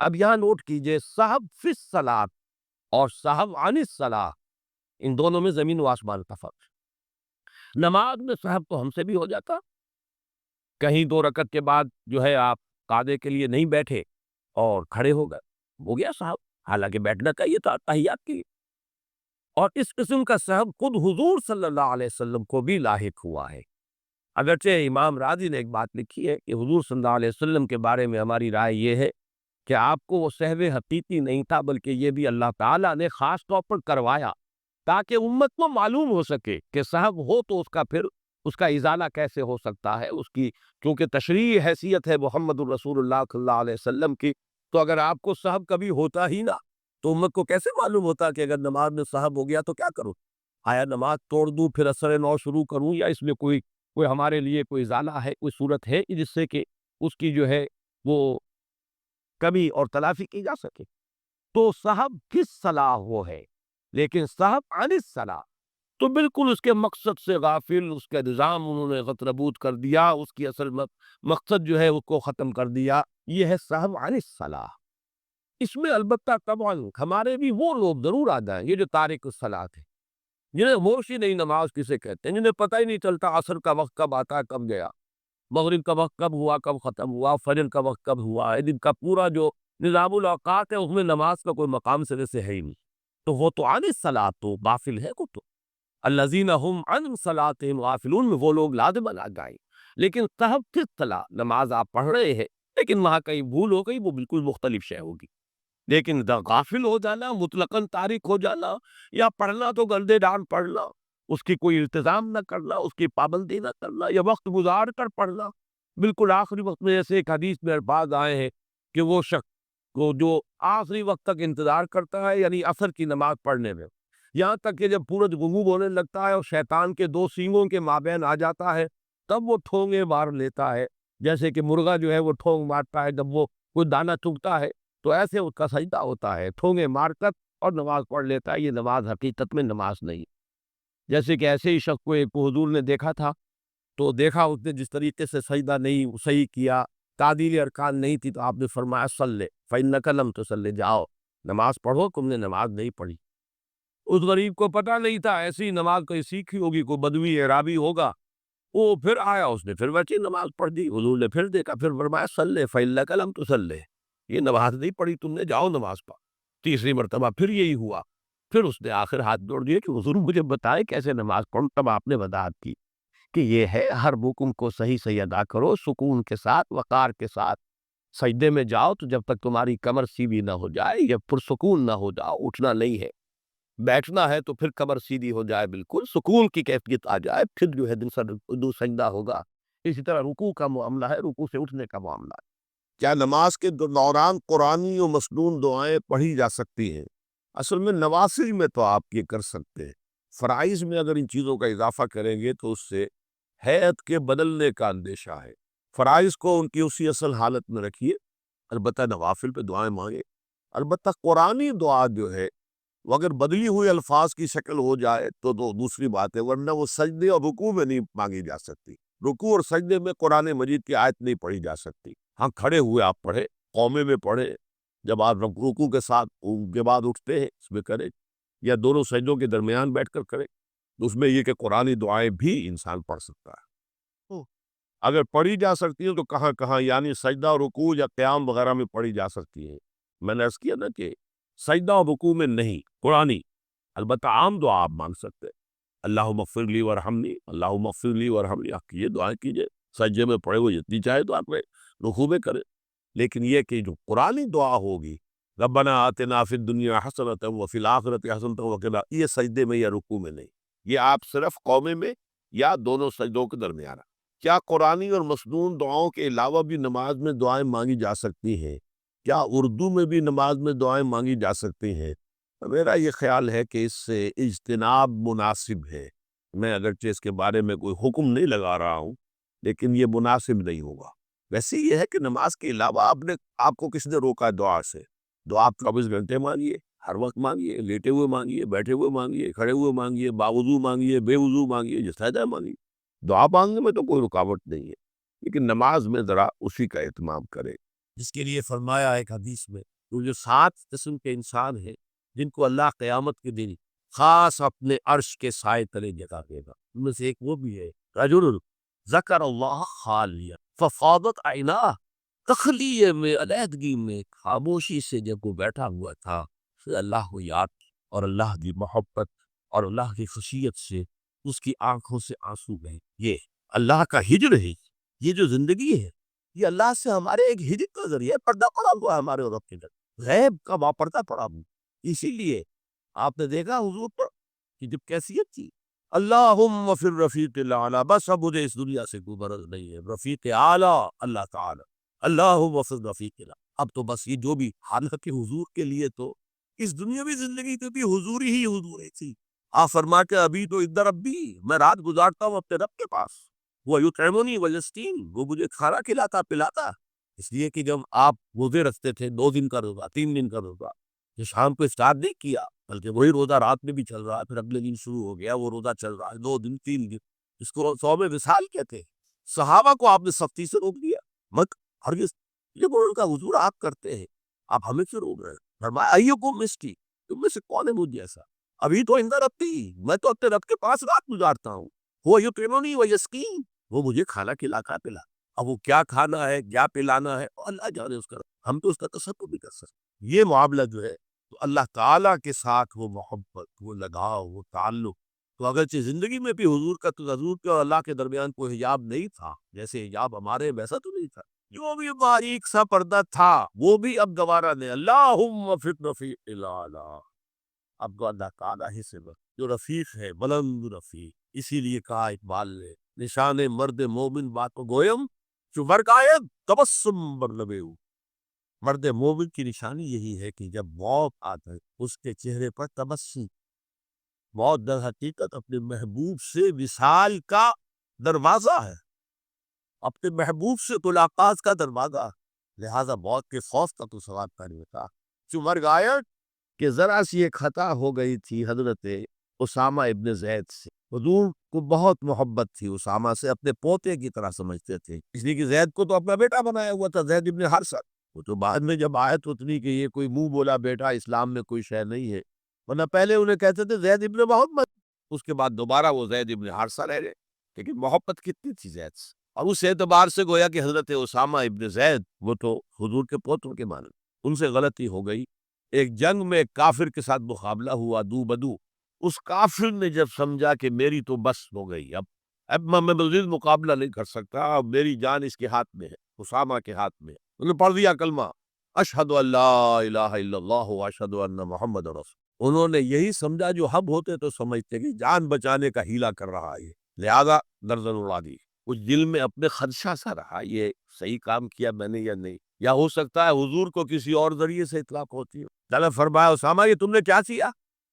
اب یہاں نوٹ کیجئے، سہو فی الصلاۃ اور سہو عن الصلاۃ، ان دونوں میں زمین و آسمان کا فرق ہے۔ نماز میں سہو تو ہم سے بھی ہو جاتا، کہیں 2 رکعت کے بعد جو ہے آپ قعدے کے لیے نہیں بیٹھے اور کھڑے ہو گئے، ہو گیا سہو، حالانکہ بیٹھنا چاہیے تھا تحیات کے لیے۔ اور اس قسم کا سہو خود حضور صلی اللہ علیہ وسلم کو بھی لاحق ہوا ہے۔ اگرچہ امام راضی نے ایک بات لکھی ہے کہ حضور صلی اللہ علیہ وسلم کے بارے میں ہماری رائے یہ ہے کہ آپ کو وہ سہو حقیقی نہیں تھا، بلکہ یہ بھی اللہ تعالیٰ نے خاص طور پر کروایا تاکہ امت کو معلوم ہو سکے کہ سہو ہو تو پھر اس کا ازالہ کیسے ہو سکتا ہے، اس کی چونکہ تشریعی حیثیت ہے محمد الرسول اللہ صلی اللہ علیہ وسلم کی، تو اگر آپ کو سہو کبھی ہوتا ہی نہ تو امت کو کیسے معلوم ہوتا کہ اگر نماز میں سہو ہو گیا تو کیا کروں؟ آیا نماز توڑ دوں پھر اثر نو شروع کروں، یا اس میں کوئی ہمارے لیے کوئی ازالہ ہے، کوئی صورت ہے جس سے کہ اس کی جو ہے وہ کمی اور تلافی کی جا سکے؟ تو سہو کس صلاح وہ ہے، لیکن سہو عن الصلاح تو بالکل اس کے مقصد سے غافل، اس کا نظام انہوں نے غتربوط کر دیا، اس کی اصل مقصد جو ہے اس کو ختم کر دیا، یہ ہے سہو عن الصلاح۔ اس میں البتہ طبعا ہمارے بھی وہ لوگ ضرور آ جائیں گے جو تارک الصلاۃ ہیں، جنہیں ہوش ہی نہیں نماز کسے کہتے ہیں، جنہیں پتہ ہی نہیں چلتا عصر کا وقت کب آتا ہے کب گیا، مغرب کا وقت کب ہوا کب ختم ہوا، فجر کا وقت کب ہوا ہے، دن کا پورا جو نظام الاوقات ہے اس میں نماز کا کوئی مقام سرے سے ہے ہی نہیں، تو وہ تو عن الصلاۃ تو غافل ہے، کو تو الذین هم عن صلاتهم غافلون میں وہ لوگ لازماً آ جائیں۔ لیکن سہو کس صلاح، نماز آپ پڑھ رہے ہیں لیکن وہاں کہیں بھول ہو گئی، وہ بالکل مختلف شے ہوگی، لیکن غافل ہو جانا، مطلقاً تارک ہو جانا، یا پڑھنا تو گردے ڈان پڑھنا، اس کی کوئی التزام نہ کرنا، اس کی پابندی نہ کرنا، یا وقت گزار کر پڑھنا، بالکل آخری وقت میں، جیسے ایک حدیث میں الفاظ آئے ہیں کہ وہ شخص کو جو آخری وقت تک انتظار کرتا ہے، یعنی عصر کی نماز پڑھنے میں، یہاں تک کہ جب سورج غروب ہونے لگتا ہے اور شیطان کے 2 سینگوں کے مابین آ جاتا ہے، تب وہ ٹھونگے مار لیتا ہے، جیسے کہ مرغا جو ہے وہ ٹھونگ مارتا ہے جب وہ کوئی دانہ چگتا ہے، تو ایسے اس کا سجدہ ہوتا ہے، ٹھونگے مار کر اور نماز پڑھ لیتا ہے۔ یہ نماز حقیقت میں نماز نہیں، جیسے کہ ایسے ہی شخص کو ایک حضور نے دیکھا تھا، تو دیکھا اس نے جس طریقے سے سجدہ نہیں صحیح کیا، تعدیل ارکان نہیں تھی، تو آپ نے فرمایا صلی فإنک لم تصلی، جاؤ نماز پڑھو، تم نے نماز نہیں پڑھی۔ اس غریب کو پتہ نہیں تھا، ایسی نماز کوئی سیکھی ہوگی، کوئی بدوی اعرابی ہوگا، وہ پھر آیا، اس نے پھر ویسی نماز پڑھ دی، حضور نے پھر دیکھا، پھر فرمایا صلی فإنک لم تصلی، یہ نماز نہیں پڑھی تم نے، جاؤ نماز پڑھ۔ تیسری مرتبہ پھر یہی ہوا، پھر اس نے آخر ہاتھ جوڑ دیے کہ حضور مجھے بتائے کیسے نماز پڑھوں، تب آپ نے وضاحت کی کہ یہ ہے ہر رکن کو صحیح صحیح ادا کرو، سکون کے ساتھ، وقار کے ساتھ سجدے میں جاؤ، تو جب تک تمہاری کمر سیدھی نہ ہو جائے، یا پرسکون نہ ہو جاؤ، اٹھنا نہیں ہے، بیٹھنا ہے تو پھر کمر سیدھی ہو جائے، بالکل سکون کی کیفیت آ جائے، پھر جو ہے دو سجدہ ہوگا۔ اسی طرح رکوع کا معاملہ ہے، رکوع سے اٹھنے کا معاملہ ہے۔ کیا نماز کے دوران قرآنی و مسنون دعائیں پڑھی جا سکتی ہیں؟ اصل میں نوافل میں تو آپ یہ کر سکتے ہیں، فرائض میں اگر ان چیزوں کا اضافہ کریں گے تو اس سے ہیئت کے بدلنے کا اندیشہ ہے۔ فرائض کو ان کی اسی اصل حالت میں رکھیے، البتہ نوافل پہ دعائیں مانگے۔ البتہ قرآنی دعا جو ہے وہ اگر بدلی ہوئی الفاظ کی شکل ہو جائے تو دوسری بات ہے، ورنہ وہ سجدے اور رکوع میں نہیں مانگی جا سکتی۔ رکوع اور سجدے میں قرآن مجید کی آیت نہیں پڑھی جا سکتی۔ ہاں کھڑے ہوئے آپ پڑھے، قومے میں پڑھے، جب آپ رکوع کے ساتھ ان کے بعد اٹھتے ہیں اس میں کرے، یا دونوں سجدوں کے درمیان بیٹھ کر کرے، تو اس میں یہ کہ قرآنی دعائیں بھی انسان پڑھ سکتا ہے۔ اگر پڑھی جا سکتی ہیں تو کہاں کہاں، یعنی سجدہ اور رکوع یا قیام وغیرہ میں پڑھی جا سکتی ہیں۔ میں نے عرض کیا نا کہ سجدہ اور رکوع میں نہیں، قرآنی، البتہ عام دعا آپ مانگ سکتے ہیں، اللہم اغفر لی ورحمنی، اللہم اغفر لی ورحمنی، آپ یہ دعائیں کیجئے، سجدے میں پڑھے ہوئے جتنی چاہے تو آپ رکوع میں کریں، لیکن یہ کہ جو قرآنی دعا ہوگی ربنا آتنا فی الدنیا حسنۃ وفی الآخرۃ حسنۃ وقنا، یہ سجدے میں یا رکوع میں نہیں، یہ آپ صرف قومے میں یا دونوں سجدوں کے درمیان۔ کیا قرآنی اور مسنون دعاؤں کے علاوہ بھی نماز میں دعائیں مانگی جا سکتی ہیں؟ کیا اردو میں بھی نماز میں دعائیں مانگی جا سکتی ہیں؟ میرا یہ خیال ہے کہ اس سے اجتناب مناسب ہے، میں اگرچہ اس کے بارے میں کوئی حکم نہیں لگا رہا ہوں، لیکن یہ مناسب نہیں ہوگا۔ ویسے یہ ہے کہ نماز کے علاوہ آپ کو کس نے روکا ہے دعا سے؟ دعا آپ 24 گھنٹے مانگیے، ہر وقت مانگیے، لیٹے ہوئے مانگیے، بیٹھے ہوئے مانگیے، کھڑے ہوئے مانگیے، باوضو مانگیے، بے وضو مانگیے، جس طرح مانگیے، دعا مانگنے میں تو کوئی رکاوٹ نہیں ہے، لیکن نماز میں ذرا اسی کا اہتمام کرے۔ جس کے لیے فرمایا ایک حدیث میں، وہ جو 7 قسم کے انسان ہیں جن کو اللہ قیامت کے دن خاص اپنے عرش کے سائے تلے جگہ دے گا، ان میں سے ایک وہ بھی ہے رجل ذکر اللہ خالیا ففاضت عیناہ، تخلیے میں، علیحدگی میں، خاموشی سے جب وہ بیٹھا ہوا تھا، پھر اللہ کو یاد اور اللہ کی محبت اور اللہ کی خشیت سے اس کی آنکھوں سے آنسو گئے۔ یہ اللہ کا ہجر ہے، یہ جو زندگی ہے یہ اللہ سے ہمارے ایک ہجر کا ذریعہ ہے، پردہ پڑا ہوا ہے ہمارے اور اپنے در، غیب کا پردہ پڑا ہوا۔ اسی لیے آپ نے دیکھا حضور پر کہ جب کیفیت تھی اللہم فی الرفیق الاعلیٰ، بس اب مجھے اس دنیا سے کوئی غرض نہیں ہے، رفیق اعلیٰ اللہ تعالی، اللہم فی الرفیق الاعلیٰ۔ اب تو بس یہ جو بھی، حالانکہ حضور کے لیے تو اس دنیاوی زندگی تو بھی حضور ہی حضور تھی۔ آپ فرما کے ابھی تو ادھر ربی، میں رات گزارتا ہوں اپنے رب کے پاس، وہ یطعمنی ویسقین، وہ مجھے کھانا کھلاتا پلاتا۔ اس لیے کہ جب آپ روزے رکھتے تھے 2 دن کا روزہ، 3 دن کا روزہ، یہ شام کو اسٹارٹ نہیں کیا بلکہ وہی روزہ رات میں بھی چل رہا ہے، پھر اگلے دن شروع ہو گیا، وہ روزہ چل رہا ہے 2 دن 3 دن، اس کو صوم وصال کہتے ہیں۔ صحابہ کو آپ نے سختی سے روک دیا، مت ہرگز، یہ ان کا حضور آپ کرتے ہیں، آپ ہمیں سے روک رہے ہیں۔ فرمایا ایکم مسکی، تم میں سے کون ہے مجھ جیسا، ابھی تو اندر ربی، میں تو اپنے رب کے پاس رات گزارتا ہوں، وہ یطعمنی ویسقین، وہ مجھے کھانا کھلاتا پلا۔ اب وہ کیا کھانا ہے کیا پلانا ہے اللہ جانے اس کا، ہم تو اس کا تصور بھی کر سکتے۔ یہ معاملہ جو ہے تو اللہ تعالیٰ کے ساتھ وہ محبت، وہ لگاؤ، وہ تعلق، تو اگرچہ زندگی میں بھی حضور کا تو حضور کے اور اللہ کے درمیان کوئی حجاب نہیں تھا، جیسے حجاب ہمارے ویسا تو نہیں تھا، جو بھی باریک سا پردہ تھا وہ بھی اب گوارا نے اللہم فی الرفیق الاعلیٰ، اب تو اللہ تعالیٰ ہی سے جو رفیق ہے، بلند رفیق۔ اسی لیے کہا اقبال نے، نشان مرد مومن بات کو گویم جو مرگ آئے تبسم بر لبے ہو، مرد مومن کی نشانی یہی ہے کہ جب موت آتا ہے اس کے چہرے پر تبسم، موت در حقیقت اپنے محبوب سے وصال کا دروازہ ہے، اپنے محبوب سے ملاقات کا دروازہ، لہذا موت کے خوف کا تو سوال نہیں تھا۔ جو مرگ آیا کہ ذرا سی ایک خطا ہو گئی تھی حضرت اسامہ ابن زید سے، حضور کو بہت محبت تھی اسامہ سے، اپنے پوتے کی طرح سمجھتے تھے، اس لیے کہ زید کو تو اپنا بیٹا بنایا ہوا تھا، زید ابن حارثہ، وہ تو بعد میں جب آیت اتنی کہ یہ کوئی منہ بولا بیٹا اسلام میں کوئی شے نہیں ہے، ورنہ پہلے انہیں کہتے تھے زید ابن محمد، اس کے بعد دوبارہ وہ زید ابن حارثہ رہ گئے، لیکن محبت کتنی تھی زید سے، اور اس اعتبار سے گویا کہ حضرت اسامہ ابن زید وہ تو حضور کے پوتوں کے مانند، ان سے غلطی ہو گئی۔ ایک جنگ میں ایک کافر کے ساتھ مقابلہ ہوا دو بدو، اس کافر نے جب سمجھا کہ میری تو بس ہو گئی، اب میں مزید مقابلہ نہیں کر سکتا، اب میری جان اس کے ہاتھ میں ہے، اسامہ کے ہاتھ میں ہے، انہوں نے پڑھ دیا کلمہ اشہد ان لا الہ الا اللہ و اشہد ان محمد رسول، انہوں نے یہی سمجھا جو ہم ہوتے تو سمجھتے کہ جان بچانے کا ہیلا کر رہا ہے، لہذا گردن اڑا دی، کچھ دل میں اپنے خدشہ سا رہا یہ صحیح کام کیا میں نے یا نہیں، یا ہو سکتا ہے حضور کو کسی اور ذریعے سے اطلاق ہوتی ہے۔ اللہ فرمایا اسامہ یہ تم نے کیا کیا؟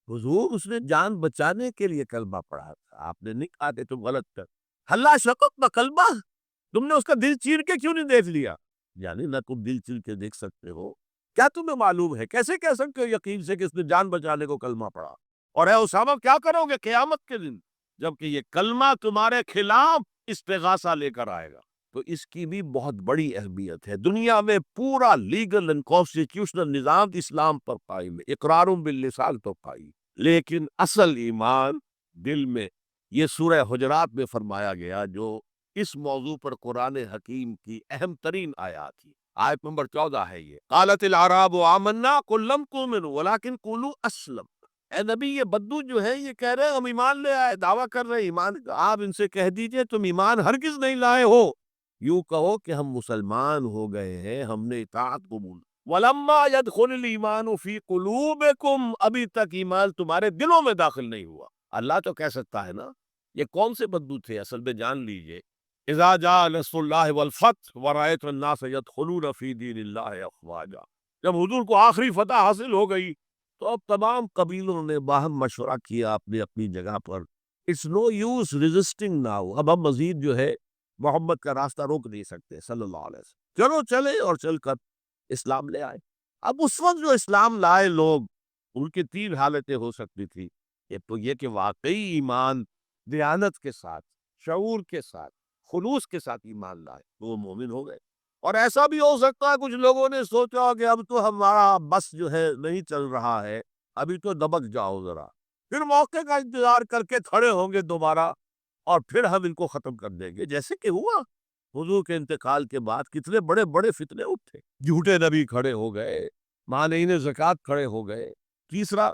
حضور اس نے جان بچانے کے لیے کلمہ پڑھا تھا، آپ نے نہیں کہا کہ تم غلط کر، اللہ شقق نہ کلمہ، تم نے اس کا دل چیر کے کیوں نہیں دیکھ لیا؟ یعنی نہ تم دل چیر کے دیکھ سکتے ہو، کیا تمہیں معلوم ہے، کیسے کہہ سکتے ہو یقین سے کہ اس نے جان بچانے کو کلمہ پڑھا؟ اور اے اسامہ کیا کرو گے قیامت کے دن جبکہ یہ کلمہ تمہارے خلاف استغاثہ لے کر آئے گا؟ تو اس کی بھی بہت بڑی اہمیت ہے، دنیا میں پورا لیگل اینڈ کانسٹیٹیوشنل نظام اسلام پر قائم ہے، اقرار باللسان تو قائم، لیکن اصل ایمان دل میں، یہ سورہ حجرات میں فرمایا گیا جو اس موضوع پر قرآن حکیم کی اہم ترین آیات تھی، آیت نمبر 14 ہے یہ، قالت الاعراب آمنا قل لم تؤمنوا ولکن قولوا اسلم، اے نبی یہ بدو جو ہے یہ کہہ رہے ہیں ہم ایمان لے آئے، دعویٰ کر رہے ہیں ایمان کا، آپ ان سے کہہ دیجئے تم ایمان ہرگز نہیں لائے ہو، یوں کہو کہ ہم مسلمان ہو گئے ہیں، ہم نے اطاعت قبول، وَلَمَّا يَدْخُلِ الْإِيمَانُ فِي قُلُوبِكُمْ، ابھی تک ایمان تمہارے دلوں میں داخل نہیں ہوا۔ اللہ تو کہہ سکتا ہے نا، یہ کون سے بدو تھے اصل میں جان لیجئے، اِذَا جَاءَ نَصْرُ اللَّهِ وَالْفَتْحُ وَرَأَيْتَ النَّاسَ يَدْخُلُونَ فِي دِينِ اللَّهِ أَفْوَاجًا، جب حضور کو آخری فتح حاصل ہو گئی تو اب تمام قبیلوں نے باہم مشورہ کیا اپنی اپنی جگہ پر، it's no use resisting now, اب ہم مزید جو ہے محمد کا راستہ روک نہیں سکتے صلی اللہ علیہ وسلم، چلو چلے اور چل کر اسلام لے آئے۔ اب اس وقت جو اسلام لائے لوگ ان کی 3 حالتیں ہو سکتی تھی، ایک تو یہ کہ واقعی ایمان دیانت کے ساتھ، شعور کے ساتھ، خلوص کے ساتھ ایمان لائے تو وہ مومن ہو گئے، اور ایسا بھی ہو سکتا ہے کچھ لوگوں نے سوچا کہ اب تو ہمارا بس جو ہے نہیں چل رہا ہے، ابھی تو دبک جاؤ ذرا، پھر موقع کا انتظار کر کے کھڑے ہوں گے دوبارہ اور پھر ہم ان کو ختم کر دیں گے، جیسے کہ ہوا حضور کے انتقال کے بعد کتنے بڑے بڑے فتنے اٹھے، جھوٹے نبی کھڑے ہو گئے، مانعین زکوٰۃ کھڑے ہو گئے۔ تیسرا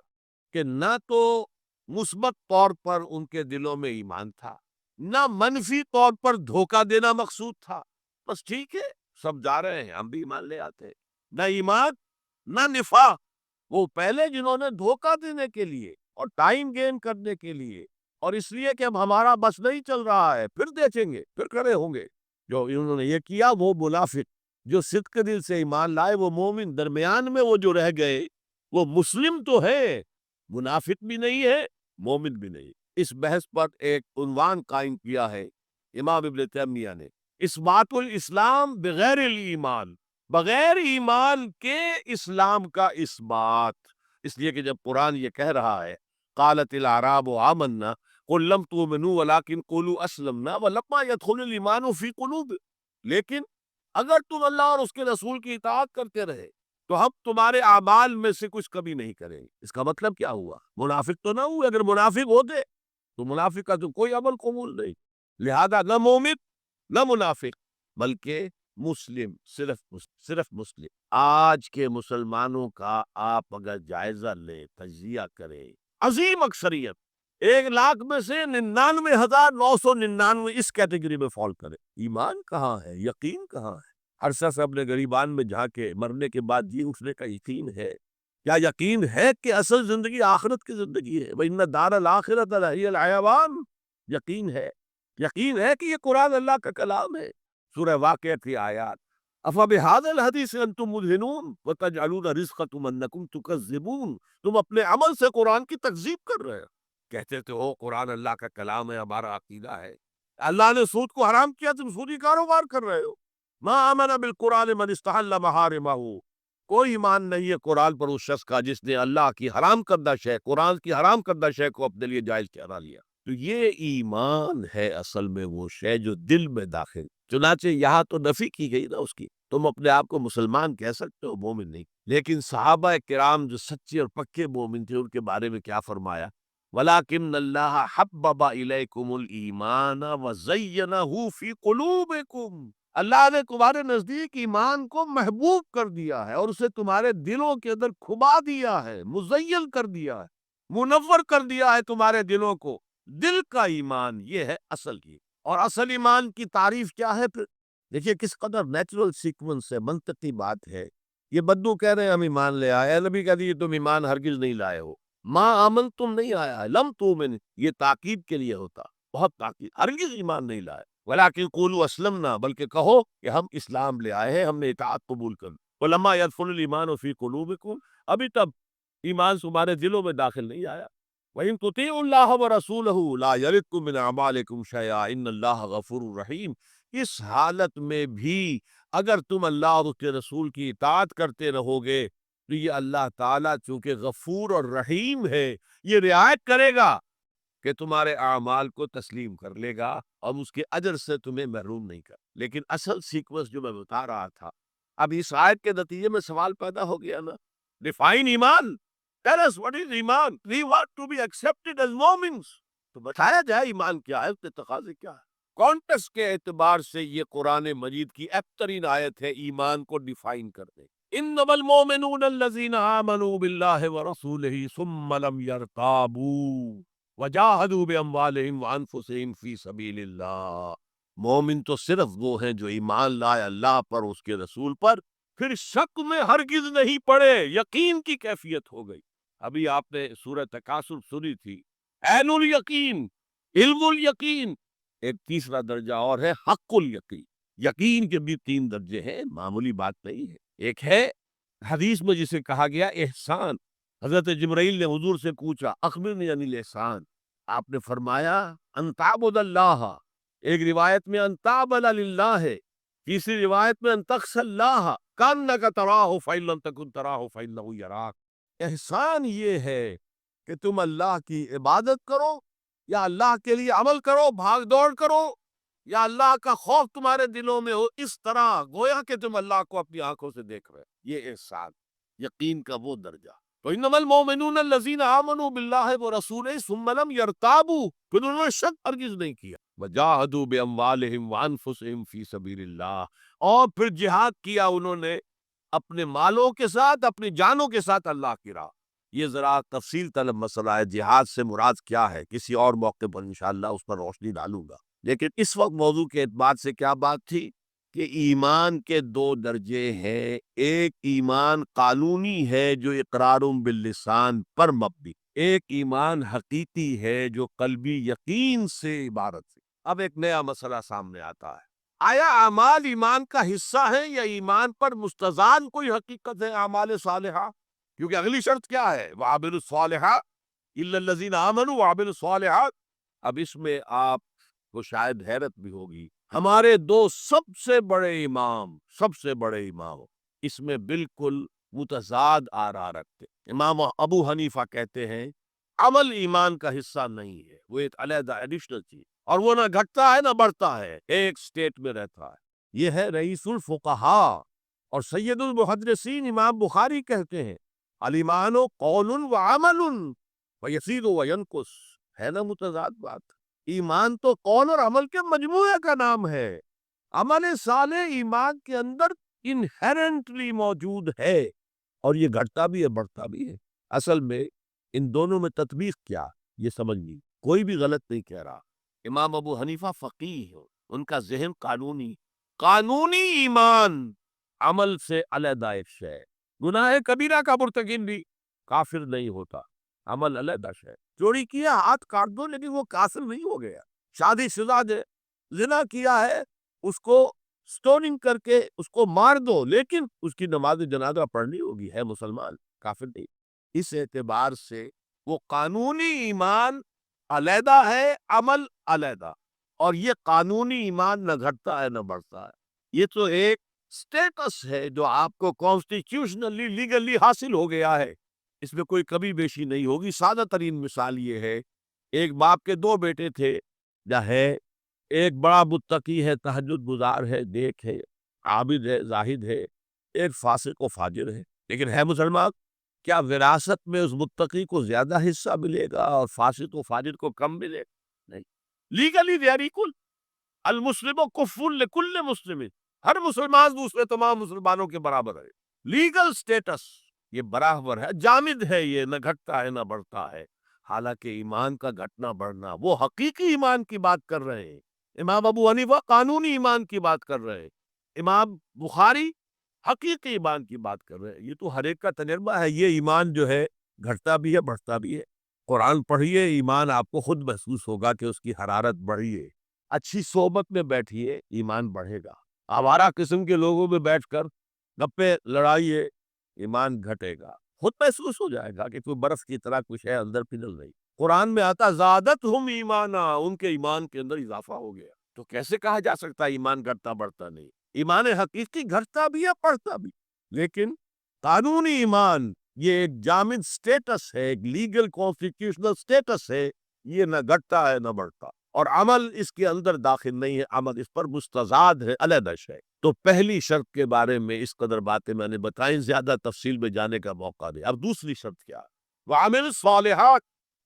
کہ نہ تو مثبت طور پر ان کے دلوں میں ایمان تھا، نہ منفی طور پر دھوکہ دینا مقصود تھا، بس ٹھیک ہے سب جا رہے ہیں ہم بھی ایمان لے آتے ہیں، نہ ایمان نہ نفاق۔ وہ پہلے جنہوں نے دھوکہ دینے کے لیے اور ٹائم گین کرنے کے لیے اور اس لیے کہ اب ہمارا بس نہیں چل رہا ہے پھر دیکھیں گے پھر کھڑے ہوں گے، جو انہوں نے یہ کیا وہ منافق، جو صدق دل سے ایمان لائے وہ مومن، درمیان میں وہ جو رہ گئے وہ مسلم تو ہے، منافق بھی نہیں ہے مومن بھی نہیں۔ اس بحث پر ایک عنوان قائم کیا ہے امام ابن تیمیہ نے، اثبات الاسلام بغیر الایمان، بغیر ایمان کے اسلام کا اثبات۔ اس لیے کہ جب قرآن یہ کہہ رہا ہے قالت الاعراب آمنا قل لم تؤمنوا ولكن قولوا اسلمنا ولما يدخل الايمان في قلوب، لیکن اگر تم اللہ اور اس کے رسول کی اطاعت کرتے رہے تو ہم تمہارے اعمال میں سے کچھ کمی نہیں کریں گے۔ اس کا مطلب کیا ہوا؟ منافق تو نہ ہوئے، اگر منافق ہوتے تو منافق کا تو کوئی عمل قبول نہیں، لہذا نہ مومن نہ منافق بلکہ مسلم، صرف مسلم۔ آج کے مسلمانوں کا آپ اگر جائزہ لیں، تجزیہ کریں، عظیم اکثریت 1,00,000 میں سے 99,999 اس کیٹیگری میں فال کرے۔ ایمان کہاں ہے؟ یقین کہاں ہے؟ عرصہ سے اپنے گریبان میں جھانکے مرنے کے بعد جی اٹھنے کا یقین ہے؟ کیا یقین ہے کہ اصل زندگی آخرت کی زندگی ہے؟ وَإِنَّ الدَّارَ الْآخِرَةَ لَهِيَ الْحَيَوَانُ، یقین ہے کہ یہ قرآن اللہ کا کلام ہے۔ سورہ واقعہ کی آیات، افبہذا الحدیث انتم مدہنون وتجعلون رزقکم انکم تکذبون، تم اپنے عمل سے قرآن کی تکذیب کر رہے ہو، کہتے تو ہو قرآن اللہ کا کلام ہے، ہمارا عقیدہ ہے، اللہ نے سود کو حرام کیا تم سودی کاروبار کر رہے ہو۔ ما آمن بالقرآن من استحل محارمہ، کوئی ایمان نہیں ہے قرآن پر اس شخص کا جس نے اللہ کی حرام کردہ شے، قرآن کی حرام کردہ شے کو اپنے لیے جائز ٹھہرا لیا۔ تو یہ ایمان ہے اصل میں وہ شے جو دل میں داخل، چنانچہ یہاں تو نفی کی گئی نا اس کی، تم اپنے آپ کو مسلمان کہہ سکتے ہو مومن نہیں۔ لیکن صحابہ کرام جو سچے اور پکے مومن تھے ان کے بارے میں کیا فرمایا؟ وَلَٰكِنَّ اللَّهَ حَبَّبَ إِلَيْكُمُ الْإِيمَانَ وَزَيَّنَهُ فِي قُلُوبِكُمْ، اللہ نے تمہارے نزدیک ایمان کو محبوب کر دیا ہے اور اسے تمہارے دلوں کے اندر کھبا دیا ہے، مزین کر دیا ہے، منور کر دیا ہے تمہارے دلوں کو۔ دل کا ایمان یہ ہے اصل کی، اور اصل ایمان کی تعریف کیا ہے پھر؟ دیکھیے کس قدر نیچرل سیکوینس ہے، منطقی بات ہے۔ یہ بدو کہہ رہے ہیں ہم ایمان لے آئے، نبی کہہ دیے تم ایمان ہرگز نہیں لائے ہو، ما آمن تم نہیں آیا ہے، لم تؤمن یہ تاکید کے لیے ہوتا، بہت تاکید، ہرگز ایمان نہیں لائے، ولیکن قولوا اسلمنا بلکہ کہو کہ ہم اسلام لے آئے ہیں، ہم نے اطاعت قبول کر لی، ولما يدخل الايمان في قلوبكم، ابھی تب ایمان تمہارے دلوں میں داخل نہیں آیا۔ وَإِن تُطِيعُوا اللَّهَ وَرَسُولَهُ لَا يَلِتْكُم مِّنْ أَعْمَالِكُمْ شَيْئًا إِنَّ اللَّهَ غَفُورٌ رَحِيمٌ، اس حالت میں بھی اگر تم اللہ اور اس کے رسول کی اطاعت کرتے رہو گے تو یہ اللہ تعالیٰ چونکہ غفور اور رحیم ہے، یہ رعایت کرے گا کہ تمہارے اعمال کو تسلیم کر لے گا اور اس کے اجر سے تمہیں محروم نہیں کر۔ لیکن اصل سیکوینس جو میں بتا رہا تھا، اب اس آیت کے نتیجے میں سوال پیدا ہو گیا نا، ڈیفائن ایمان، tell us what is ایمان، we want to be accepted as مومنس، تو بتایا جائے ایمان کیا ہے، اس کے تقاضے کیا ہے۔ کانٹیکسٹ کے اعتبار سے یہ قرآن مجید کی بہترین آیت ہے ایمان کو ڈیفائن کرنے۔ انما المؤمنون الذين آمنوا بالله ورسوله ثم لم يرتابوا وجاہدوا باموالهم وانفسهم فی سبیل اللہ، مومن تو صرف وہ ہیں جو ایمان لائے اللہ پر اس کے رسول پر، پھر شک میں ہرگز نہیں پڑے، یقین کی کیفیت ہو گئی۔ ابھی آپ نے سورہ تکاثر سنی تھی، عین الیقین، علم الیقین، ایک تیسرا درجہ اور ہے حق الیقین۔ یقین کے بھی 3 درجے ہیں، معمولی بات نہیں ہے۔ ایک ہے حدیث میں جسے کہا گیا احسان، حضرت جبرائیل نے حضور سے پوچھا اخبرنی عن الاحسان، آپ نے فرمایا ان تعبد اللہ، ایک روایت میں ان تعبد للہ ہے، تیسری روایت میں ان تخشى اللہ کانک تراہ فإن لم تکن تراہ فإنہ یراک۔ احسان یہ ہے کہ تم اللہ کی عبادت کرو یا اللہ کے لیے عمل کرو، بھاگ دوڑ کرو، یا اللہ کا خوف تمہارے دلوں میں ہو، اس طرح گویا کہ تم اللہ کو اپنی آنکھوں سے دیکھ رہے، یہ احسان، یقین کا وہ درجہ۔ تو انما المؤمنون الذین آمنوا باللہ ورسولہ ثم لم یرتابوا، پھر انہوں نے شک ہرگز نہیں کیا، وجاہدوا باموالہم وانفسہم فی سبیل اللہ، اور پھر جہاد کیا انہوں نے اپنے مالوں کے ساتھ، اپنی جانوں کے ساتھ اللہ کی راہ۔ یہ ذرا تفصیل طلب مسئلہ ہے، جہاد سے مراد کیا ہے، کسی اور موقع پر انشاءاللہ اس پر روشنی ڈالوں گا۔ لیکن اس وقت موضوع کے اعتبار سے کیا بات تھی کہ ایمان کے دو درجے ہیں، ایک ایمان قانونی ہے جو اقرار باللسان پر مبنی، ایک ایمان حقیقی ہے جو قلبی یقین سے عبارت ہے۔ اب ایک نیا مسئلہ سامنے آتا ہے، آیا اعمال ایمان کا حصہ ہے یا ایمان پر مستزاد کوئی حقیقت ہے اعمال صالحہ؟ کیونکہ اگلی شرط کیا ہے، وَعَمِلُوا الصَّالِحَاتِ إِلَّا الَّذِينَ آمَنُوا وَعَمِلُوا الصَّالِحَاتِ۔ اب اس میں آپ کو شاید حیرت بھی ہوگی، ہمارے دو سب سے بڑے امام اس میں بالکل متضاد آراء رکھتے۔ امام ابو حنیفہ کہتے ہیں عمل ایمان کا حصہ نہیں ہے، وہ ایک علیحدہ ایڈیشنل چیز، اور وہ نہ گھٹتا ہے نہ بڑھتا ہے، ایک سٹیٹ میں رہتا ہے۔ یہ ہے رئیس الفقہاء اور سید المحدثین امام بخاری کہتے ہیں الایمان قول و عمل ویزید وینقص، ہے نا متضاد بات؟ ایمان تو قول اور عمل کے مجموعے کا نام ہے، عمل صالح ایمان کے اندر انہیرنٹلی موجود ہے، اور یہ گھٹتا بھی ہے بڑھتا بھی ہے۔ اصل میں ان دونوں میں تطبیق کیا، یہ سمجھ لی، کوئی بھی غلط نہیں کہہ رہا۔ امام ابو حنیفہ فقیہ ہو، ان کا ذہن قانونی ایمان عمل سے علیحدہ ایک شے، گناہ کبیرہ کا مرتکب بھی کافر نہیں ہوتا، عمل علیحدہ شے، چوری کیا ہاتھ کاٹ دو لیکن وہ کافر نہیں ہو گیا، شادی شدہ زنا کیا ہے اس کو سٹوننگ کر کے اس کو مار دو لیکن اس کی نماز جنازہ پڑھنی ہوگی، ہے مسلمان، کافر نہیں۔ اس اعتبار سے وہ قانونی ایمان علیحدہ ہے، عمل علیحدہ، اور یہ قانونی ایمان نہ گھٹتا ہے نہ بڑھتا ہے، یہ تو ایک سٹیٹس ہے جو آپ کو کانسٹیٹیوشنلی لیگلی حاصل ہو گیا ہے، اس میں کوئی کمی بیشی نہیں ہوگی۔ سادہ ترین مثال یہ ہے، ایک باپ کے دو بیٹے تھے، ہے ایک بڑا متقی ہے، تہجد گزار ہے، نیک ہے، عابد ہے، زاہد ہے، ایک فاسق و فاجر ہے، لیکن ہے مسلمان۔ کیا وراثت میں اس متقی کو زیادہ حصہ ملے گا اور فاسق و فاجر کو کم ملے گا؟ نہیں، لیگلی دے آر ایکول، المسلم کفر لکل مسلم، ہر مسلمان دوسرے تمام مسلمانوں کے برابر ہے، لیگل سٹیٹس یہ برابر ہے، جامد ہے، یہ نہ گھٹتا ہے نہ بڑھتا ہے۔ حالانکہ ایمان کا گھٹنا بڑھنا، وہ حقیقی ایمان کی بات کر رہے ہیں، امام ابو حنیفہ قانونی ایمان کی بات کر رہے ہیں، امام بخاری حقیقی ایمان کی بات کر رہے ہیں۔ یہ تو ہر ایک کا تجربہ ہے، یہ ایمان جو ہے گھٹتا بھی ہے بڑھتا بھی ہے۔ قرآن پڑھیے، ایمان آپ کو خود محسوس ہوگا کہ اس کی حرارت بڑھی ہے، اچھی صحبت میں بیٹھیے، ایمان بڑھے گا، آوارہ قسم کے لوگوں میں بیٹھ کر گپے لڑائیے، ایمان گھٹے گا، خود محسوس ہو جائے گا کہ کوئی برف کی طرح کچھ ہے اندر پگھل رہی۔ قرآن میں آتا زادتہم ایمانا، ان کے ایمان کے اندر اضافہ ہو گیا۔ تو کیسے کہا جا سکتا ہے ایمان گھٹتا بڑھتا نہیں؟ ایمان حقیقی گھٹتا بھی ہے بڑھتا بھی، لیکن قانونی ایمان یہ ایک جامد سٹیٹس ہے، ایک لیگل کانسٹیٹیوشنل سٹیٹس ہے، یہ نہ گھٹتا ہے نہ بڑھتا، اور عمل اس کے اندر داخل نہیں ہے، عمل اس پر مستزاد ہے، علیحدہ شے۔ تو پہلی شرط کے بارے میں اس قدر باتیں میں نے بتائیں، زیادہ تفصیل میں جانے کا موقع دے۔ اب دوسری شرط کیا ہے؟ وَعَمِلُ الصَّالِحَاتِ۔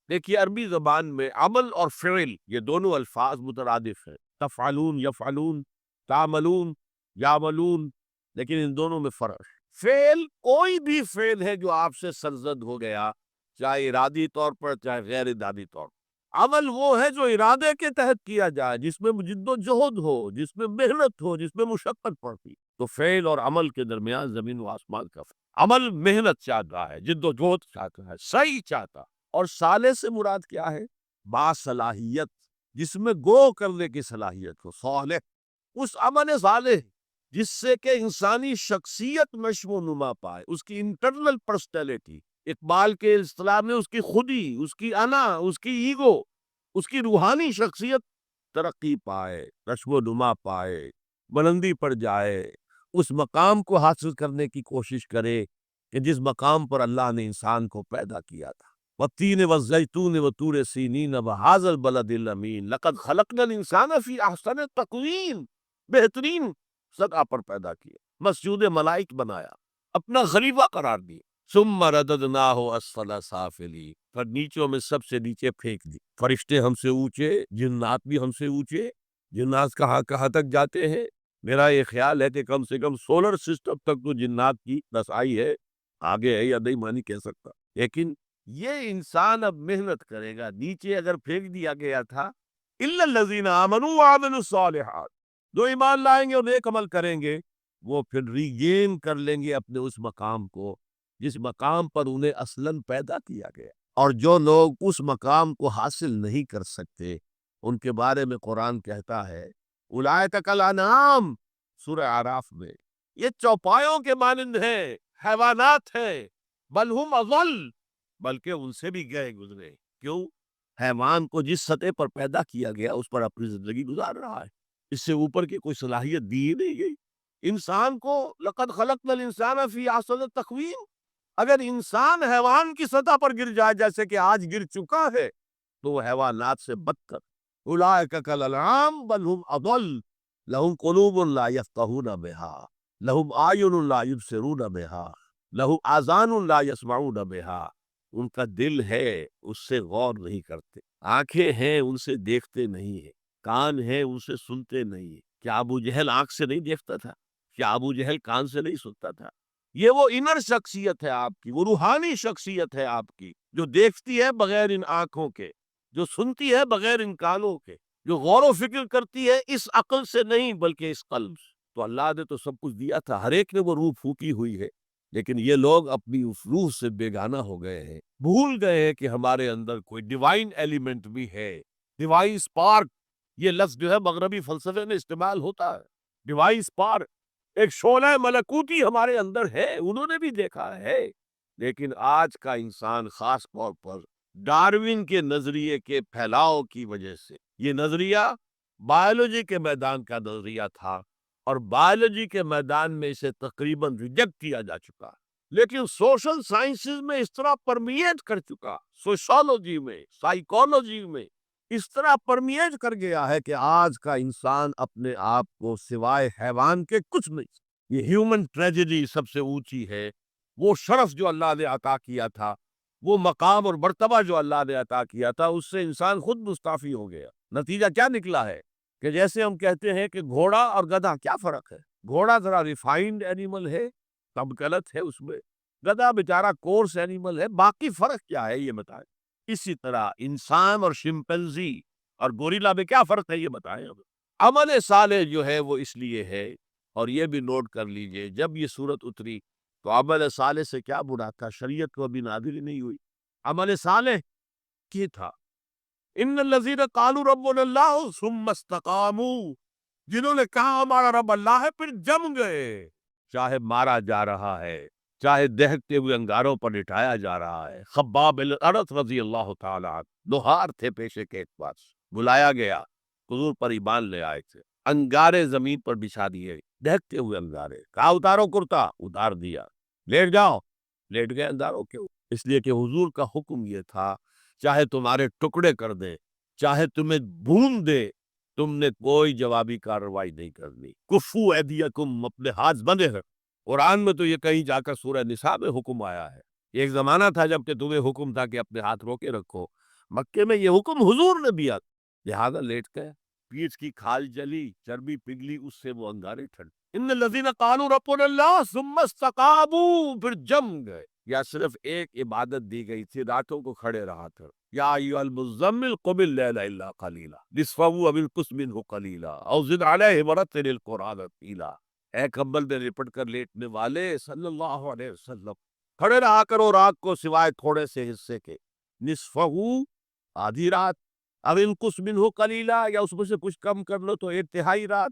دیکھیے عربی زبان میں عمل اور فعل یہ دونوں الفاظ مترادف ہیں، تفعلون یفعلون، تعملون یعملون، لیکن ان دونوں میں فرق ہے۔ فعل کوئی بھی فعل ہے جو آپ سے سرزد ہو گیا، چاہے ارادی طور پر چاہے غیر ارادی طور پر۔ عمل وہ ہے جو ارادے کے تحت کیا جائے، جس میں جد و جہد ہو، جس میں محنت ہو، جس میں مشقت پڑتی۔ تو فعل اور عمل کے درمیان زمین و آسمان کا فرق۔ عمل محنت چاہتا ہے، جد و جہد چاہتا ہے، صحیح چاہتا، اور صالح سے مراد کیا ہے؟ باصلاحیت، جس میں گو کرنے کی صلاحیت ہو، صالح۔ اس عمل صالح جس سے کہ انسانی شخصیت نشو و نما پائے، اس کی انٹرنل پرسنالٹی، اقبال کے اصطلاح میں اس کی خودی، اس کی انا، اس کی ایگو، اس کی روحانی شخصیت ترقی پائے، نشو و نما پائے، بلندی پر جائے، اس مقام کو حاصل کرنے کی کوشش کرے کہ جس مقام پر اللہ نے انسان کو پیدا کیا تھا۔ والتین والزیتون وطور سینین وہذا البلد الامین لقد خلقنا الانسان فی احسن تقویم، بہترین سطح پر پیدا کیا، مسجود ملائک بنایا، اپنا خلیفہ قرار دیا، ثم رددناہ اسفل سافلین، پھر نیچوں میں سب سے نیچے پھینک دی۔ فرشتے ہم سے اونچے، جنات بھی ہم سے اونچے، جنات کہاں کہاں تک جاتے ہیں؟ میرا یہ خیال ہے کہ کم سے کم سولر سسٹم تک تو جنات کی رسائی ہے، آگے ہے یا نہیں میں نہیں کہہ سکتا، لیکن یہ انسان اب محنت کرے گا۔ نیچے اگر پھینک دیا گیا تھا الا الذین آمنوا وعملوا الصالحات، جو ایمان لائیں گے اور نیک عمل کریں گے وہ پھر ریگین کر لیں گے اپنے اس مقام کو جس مقام پر انہیں اصلاً پیدا کیا گیا۔ اور جو لوگ اس مقام کو حاصل نہیں کر سکتے ان کے بارے میں قرآن کہتا ہے اولئک کالانعام، سورہ اعراف میں، یہ چوپایوں کے مانند ہیں، حیوانات ہیں، بل ہم اضل، بلکہ ان سے بھی گئے گزرے۔ کیوں؟ حیوان کو جس سطح پر پیدا کیا گیا اس پر اپنی زندگی گزار رہا ہے، اس سے اوپر کی کوئی صلاحیت دی ہی نہیں گئی۔ انسان کو لقد خلقنا الانسان فی احسن تقویم، اگر انسان حیوان کی سطح پر گر جائے جیسے کہ آج گر چکا ہے تو وہ حیوانات سے بدتر۔ اولئک کالانعام بل ہم اضل لہم قلوب لا یفقہون بہا لہم اعین لا یبصرون بہا لہم آذان لا یسمعون بہا، ان کا دل ہے اس سے غور نہیں کرتے، آنکھیں ہیں ان سے دیکھتے نہیں ہیں، کان ہیں ان سے سنتے نہیں ہیں۔ کیا ابو جہل آنکھ سے نہیں دیکھتا تھا؟ کیا ابو جہل کان سے نہیں سنتا تھا؟ یہ وہ انر شخصیت ہے آپ کی، وہ روحانی شخصیت ہے آپ کی، جو دیکھتی ہے بغیر ان آنکھوں کے، جو سنتی ہے بغیر ان کانوں کے، جو غور و فکر کرتی ہے اس عقل سے نہیں بلکہ اس قلب سے۔ تو اللہ نے تو سب کچھ دیا تھا، ہر ایک نے وہ روح پھونکی ہوئی ہے، لیکن یہ لوگ اپنی اس روح سے بیگانہ ہو گئے ہیں، بھول گئے ہیں کہ ہمارے اندر کوئی ڈیوائن ایلیمنٹ بھی ہے، ڈیوائن سپارک۔ یہ لفظ جو ہے مغربی فلسفے میں استعمال ہوتا ہے، ڈیوائن سپارک، ایک شعلہ ملکوتی ہمارے اندر ہے، انہوں نے بھی دیکھا ہے۔ لیکن آج کا انسان خاص طور پر ڈارون کے نظریے کے پھیلاؤ کی وجہ سے، یہ نظریہ بایولوجی کے میدان کا نظریہ تھا اور بایولوجی کے میدان میں اسے تقریباً ریجیکٹ کیا جا چکا، لیکن سوشل سائنسز میں اس طرح پرمیٹ کر چکا، سوشولوجی میں، سائیکولوجی میں اس طرح پرمیٹ کر گیا ہے کہ آج کا انسان اپنے آپ کو سوائے حیوان کے کچھ نہیں۔ یہ ہیومن ٹریجڈی سب سے اونچی ہے، وہ شرف جو اللہ نے عطا کیا تھا، وہ مقام اور مرتبہ جو اللہ نے عطا کیا تھا، اس سے انسان خود مستعفی ہو گیا۔ نتیجہ کیا نکلا ہے کہ جیسے ہم کہتے ہیں کہ گھوڑا اور گدھا کیا فرق ہے؟ گھوڑا ذرا ریفائنڈ اینیمل ہے، تب غلط ہے اس میں، گدھا بیچارہ کورس اینیمل ہے، باقی فرق کیا ہے یہ بتائیں۔ اسی طرح انسان اور شمپنزی اور گوریلا میں کیا فرق ہے یہ بتائیں ہمیں۔ عمل صالح جو ہے وہ اس لیے ہے، اور یہ بھی نوٹ کر لیجئے جب یہ صورت اتری تو عمل صالح سے کیا برا تھا؟ شریعت کو ابھی نازل ہی نہیں ہوئی، عمل صالح کی تھا۔ ان الذین قالوا ربنا اللہ ثم استقاموا، جنہوں نے کہا ہمارا رب اللہ ہے پھر جم گئے، چاہے مارا جا رہا ہے، چاہے دہکتے ہوئے انگاروں پر لٹایا جا رہا ہے۔ خباب بن الارت رضی اللہ تعالیٰ عنہ لوہار تھے پیشے کے اعتبار سے، بلایا گیا، حضور پر ایمان لے آئے تھے، انگارے زمین پر بچھا دیے، دہکتے ہوئے انگارے، کہا اتارو کرتا، اتار دیا، لیٹ جاؤ، لیٹ گئے انگاروں کے اوپر، اس لیے کہ حضور کا حکم یہ تھا چاہے تمہارے ٹکڑے کر دے، چاہے تمہیں بھون دے، تم نے کوئی جوابی کارروائی نہیں کرنی۔ کفو ایدیکم، اپنے ہاتھ بندے رکھو۔ قرآن میں تو یہ کہیں جا کر سورہ نساء میں حکم آیا ہے، ایک زمانہ تھا جب کہ تمہیں حکم تھا کہ اپنے ہاتھ روکے رکھو، مکے میں یہ حکم حضور نے دیا، لہذا لیٹ گئے، پیٹھ کی کھال جلی، چربی پگھلی، اس سے وہ انگارے ٹھنڈے۔ ان الذین قالوا ربنا اللہ ثم استقاموا، پھر جم گئے۔ یا صرف ایک عبادت دی گئی تھی، راتوں کو کھڑے رہا کر، یا ایھا المزمل قم اللیل الا قلیلا نصفہ او انقص منہ قلیلا او زد علیہ ورتل القرآن ترتیلا۔ اے کمبل میں لپٹ کر لیٹنے والے صلی اللہ علیہ وسلم، کھڑے رہا کرو رات کو سوائے تھوڑے سے حصے کے، نصفہ آدھی رات، اب انقص منہ قلیلا یا اس میں سے کچھ کم کر لو تو ایک تہائی رات،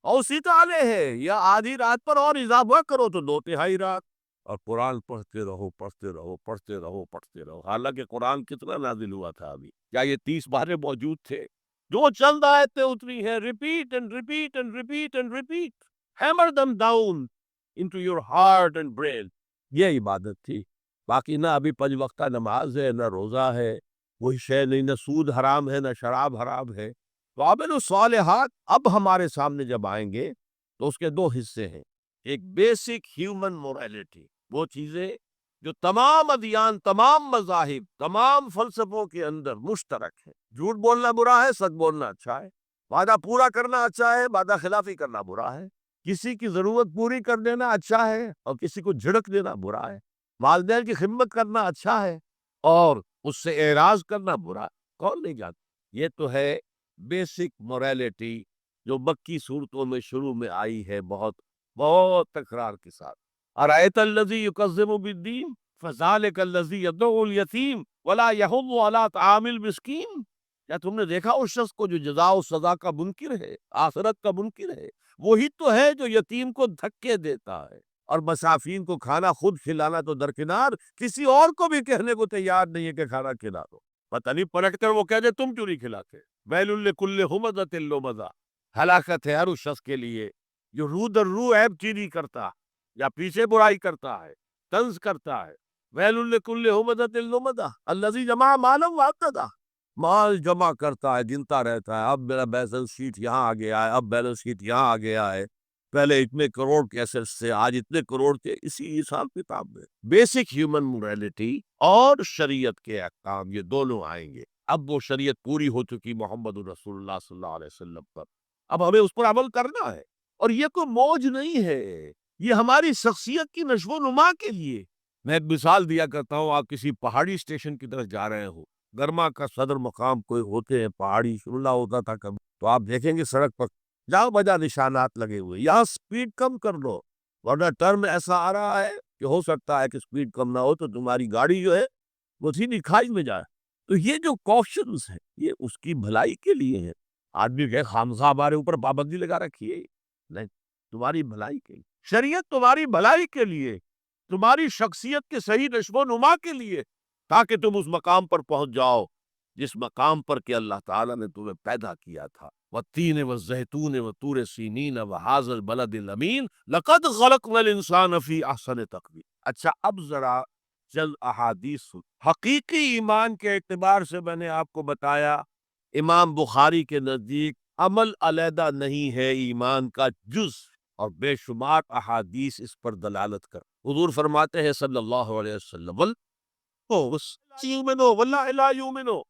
اور زد علیہ یا آدھی رات پر اور اضافہ کرو تو دو تہائی رات، اور قرآن پڑھتے رہو پڑھتے رہو پڑھتے رہو پڑھتے رہو۔ حالانکہ قرآن کتنا نازل ہوا تھا ابھی؟ کیا یہ 30 بارے موجود تھے؟ جو چند آیتیں اتری ہیں، repeat and repeat and repeat and repeat, hammer them down into your heart and brain, یہ عبادت تھی۔ باقی نہ ابھی 5 وقتہ نماز ہے، نہ روزہ ہے، کوئی شے نہیں، نہ سود حرام ہے، نہ شراب حرام ہے۔ تو عامل الصالحات اب ہمارے سامنے جب آئیں گے تو اس کے 2 حصے ہیں۔ ایک بیسک ہیومن موریلٹی، وہ چیزیں جو تمام ادیان، تمام مذاہب، تمام فلسفوں کے اندر مشترک ہے۔ جھوٹ بولنا برا ہے، سچ بولنا اچھا ہے۔ وعدہ پورا کرنا اچھا ہے، وعدہ خلافی کرنا برا ہے۔ کسی کی ضرورت پوری کر دینا اچھا ہے اور کسی کو جھڑک دینا برا ہے۔ والدین کی خدمت کرنا اچھا ہے اور اس سے اعراض کرنا برا ہے۔ کون نہیں جانتا؟ یہ تو ہے بیسک موریلٹی جو مکی صورتوں میں شروع میں آئی ہے، بہت بہت تکرار کے ساتھ۔ ارأیت الذی یکذب بالدین فذلک الذی یدعو الیتیم ولا یحض علی طعام المسکین۔ کیا تم نے دیکھا اس شخص کو جو جزا و سزا کا منکر ہے، آخرت کا منکر ہے؟ وہی تو ہے جو یتیم کو دھکے دیتا ہے اور مسافین کو کھانا خود کھلانا تو درکنار، کسی اور کو بھی کہنے کو تیار نہیں ہے کہ کھانا کھلا دو۔ پتہ نہیں پلٹ کر وہ کہہ دے تم کیوں نہیں کھلاتے۔ ویل لکل ہمزۃ لمزہ، ہلاکت ہے ہر اس شخص کے لیے جو رو در رو عیب چینی کرتا یا پیچھے برائی کرتا ہے، طنز کرتا ہے۔ ویل لکل ہمزۃ لمزہ الذی جمع مالا وعددہ، مال جمع کرتا ہے، گنتا رہتا ہے، اب میرا بیلنس شیٹ یہاں آ گیا ہے، اب بیلنس شیٹ یہاں آ گیا ہے، پہلے اتنے کروڑ کے ایسٹس سے آج اتنے کروڑ کے، اسی حساب کتاب میں بیسک ہیومن موریلٹی اور شریعت کے احکام یہ دونوں آئیں گے۔ اب وہ شریعت پوری ہو چکی محمد الرسول اللہ صلی اللہ علیہ وسلم پر، اب ہمیں اس پر عمل کرنا ہے۔ اور یہ کوئی موج نہیں ہے، یہ ہماری شخصیت کی نشو و نما کے لیے۔ میں ایک مثال دیا کرتا ہوں، آپ کسی پہاڑی اسٹیشن کی طرف جا رہے ہو، گرما کا صدر مقام کوئی ہوتے ہیں پہاڑی، شملہ ہوتا تھا کبھی، تو آپ دیکھیں گے سڑک پر جہاں بجا نشانات لگے ہوئے، یہاں سپیڈ کم کر لو ورنہ ٹرن ایسا آ رہا ہے کہ ہو سکتا ہے کہ سپیڈ کم نہ ہو تو تمہاری گاڑی جو ہے وہ سیدھی کھائی میں جائے۔ تو یہ جو کوشنز ہیں یہ اس کی بھلائی کے لیے ہیں۔ آدمی کہ خامخواہ ہمارے اوپر پابندی لگا رکھی ہے، نہیں، تمہاری بھلائی کے لیے، شریعت تمہاری بھلائی کے لیے، تمہاری شخصیت کے صحیح نشو و نما کے لیے، تاکہ تم اس مقام پر پہنچ جاؤ جس مقام پر کہ اللہ تعالیٰ نے تمہیں پیدا کیا تھا۔ والتین والزیتون وطور سینین وہذا البلد الامین لقد خلقنا الانسان فی احسن تقویم۔ اچھا اب ذرا چند احادیث حقیقی ایمان کے اعتبار سے میں نے آپ کو بتایا، امام بخاری کے نزدیک عمل علیحدہ نہیں ہے ایمان کا جز، اور بے شمار احادیث اس پر دلالت کر۔ حضور فرماتے ہیں صلی اللہ علیہ وسلم واللہ لا یؤمنو،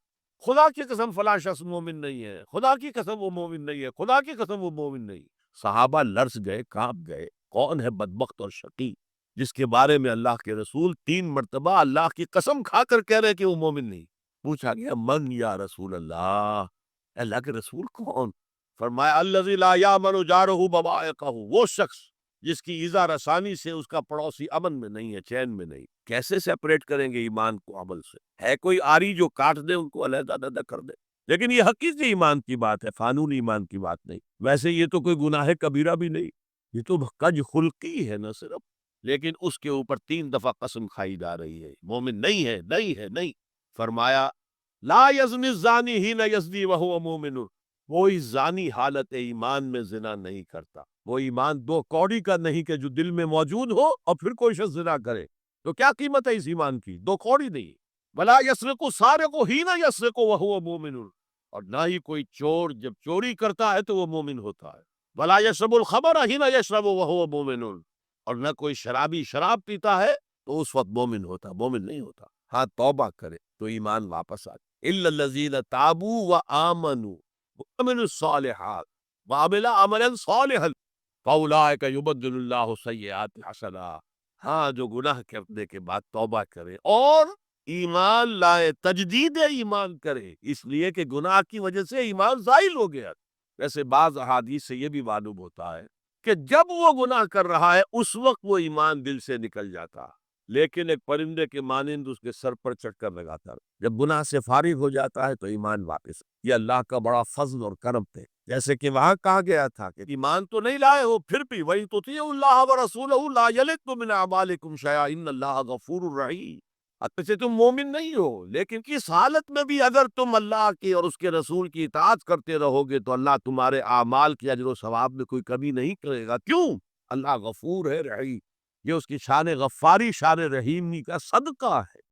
خدا کی قسم فلاں شخص مومن نہیں ہے، خدا کی قسم وہ مومن نہیں ہے، خدا کی قسم وہ مومن نہیں۔ صحابہ لرز گئے، کانپ گئے، کون ہے بدبخت اور شقی جس کے بارے میں اللہ کے رسول 3 مرتبہ اللہ کی قسم کھا کر کہہ رہے کہ وہ مومن نہیں۔ پوچھا گیا من یا رسول اللہ کے رسول کون؟ فرمایا الذی لا یامن جارہ بوائقہ، وہ شخص جس کی ایذا رسانی سے اس کا پڑوسی امن میں نہیں ہے، چین میں نہیں۔ کیسے سیپریٹ کریں گے ایمان کو عمل سے؟ ہے کوئی آری جو کاٹ دے ان کو علیحدہ علیحدہ کر دے، لیکن یہ حقیقی ایمان کی بات ہے، قانون ایمان کی بات نہیں۔ ویسے یہ تو کوئی گناہ کبیرہ بھی نہیں، یہ تو کج خلقی ہے نہ صرف، لیکن اس کے اوپر 3 دفعہ قسم کھائی جا رہی ہے، مومن نہیں ہے، نہیں ہے، نہیں۔ فرمایا لا یزنی الزانی حین یزنی وہو مومن، کوئی زانی حالت ایمان میں زنا نہیں کرتا۔ وہ ایمان 2 کوڑی کا نہیں کہ جو دل میں موجود ہو اور پھر کوئی شخص زنا کرے، تو کیا قیمت ہے اس ایمان کی؟ 2 کوڑی نہیں۔ ولا یسرق السارق حین یسرق وہو مومن، اور نہ ہی کوئی چور جب چوری کرتا ہے تو وہ مومن ہوتا ہے۔ ولا یشرب الخمر حین یشرب وہو مومن، اور نہ کوئی شرابی شراب پیتا ہے تو اس وقت مومن ہوتا، مومن نہیں ہوتا۔ ہاں توبہ کرے تو ایمان واپس آ جائے۔ الا الذین تابوا وآمنوا وعملوا الصالحات وعملوا عملا صالحا فاولئک یبدل اللہ سیئات حسنات۔ ہاں جو گناہ کرنے کے بعد توبہ کرے اور ایمان لائے، تجدید ایمان کرے، اس لیے کہ گناہ کی وجہ سے ایمان زائل ہو گیا۔ ویسے بعض احادیث سے یہ بھی معلوم ہوتا ہے کہ جب وہ گناہ کر رہا ہے اس وقت وہ ایمان دل سے نکل جاتا، لیکن ایک پرندے کے مانند اس کے سر پر چڑھ کر لگاتا، جب گناہ سے فارغ ہو جاتا ہے تو ایمان واپس۔ یہ اللہ کا بڑا فضل اور کرم ہے، جیسے کہ وہاں کہا گیا تھا کہ ایمان تو نہیں لائے ہو پھر بھی وَإِن تُطِيعُوا اللَّهَ وَرَسُولَهُ لَا يَلِتْكُم مِّنْ أَعْمَالِكُمْ شَيْئًا إِنَّ اللَّهَ غَفُورٌ رَحِيمٌ۔ اگرچہ تم مومن نہیں ہو لیکن کس حالت میں بھی اگر تم اللہ کی اور اس کے رسول کی اطاعت کرتے رہو گے تو اللہ تمہارے اعمال کے اجر و ثواب میں کوئی کمی نہیں کرے گا۔ کیوں؟ اللہ غفور ہے، رحیم۔ یہ اس کی شان غفاری، شان رحیمی کا صدقہ ہے۔